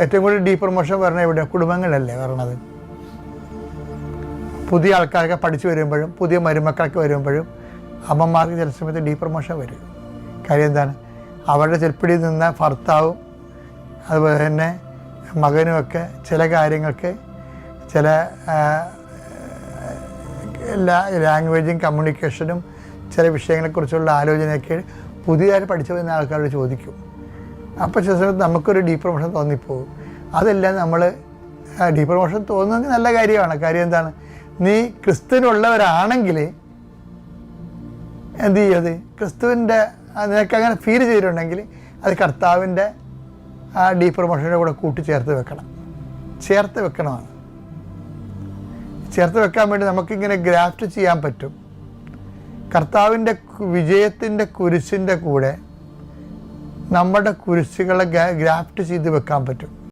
ഏറ്റവും കൂടുതൽ ഡീപ്രമോഷൻ പറഞ്ഞാൽ ഇവിടെ കുടുംബങ്ങളല്ലേ പറഞ്ഞത്. പുതിയ ആൾക്കാരൊക്കെ പഠിച്ചു വരുമ്പോഴും പുതിയ മരുമക്കളൊക്കെ വരുമ്പോഴും അമ്മമാർക്ക് ചില സമയത്ത് ഡീപ്രമോഷൻ വരും. കാര്യം എന്താണ്? അവരുടെ ചെൽപ്പിടിയിൽ നിന്ന ഭർത്താവും അതുപോലെ തന്നെ മകനുമൊക്കെ ചില കാര്യങ്ങൾക്ക് ചില ലാംഗ്വേജും കമ്മ്യൂണിക്കേഷനും ചില വിഷയങ്ങളെക്കുറിച്ചുള്ള ആലോചനയൊക്കെ പുതിയതായി പഠിച്ചു വരുന്ന ആൾക്കാരോട് ചോദിക്കും. അപ്പോൾ ചില സമയത്ത് നമുക്കൊരു ഡീപ്രമോഷൻ തോന്നിപ്പോകും. അതെല്ലാം നമ്മൾ ഡീപ്രമോഷൻ തോന്നുന്നത് നല്ല കാര്യമാണ്. കാര്യം എന്താണ്? നീ ക്രിസ്തുവിനുള്ളവരാണെങ്കിൽ എന്ത് ചെയ്യത്? ക്രിസ്തുവിൻ്റെ നിനക്ക് അങ്ങനെ ഫീൽ ചെയ്തിട്ടുണ്ടെങ്കിൽ അത് കർത്താവിൻ്റെ ആ ഡീപ്രമോഷൻ്റെ കൂടെ ചേർത്ത് വെക്കണമാണ്. ചേർത്ത് വെക്കാൻ വേണ്ടി നമുക്കിങ്ങനെ ഗ്രാഫ്റ്റ് ചെയ്യാൻ പറ്റും. കർത്താവിൻ്റെ വിജയത്തിൻ്റെ കുരിശിൻ്റെ കൂടെ നമ്മുടെ കുരിശുകളെ ഗ്രാഫ്റ്റ് ചെയ്ത് വെക്കാൻ പറ്റും.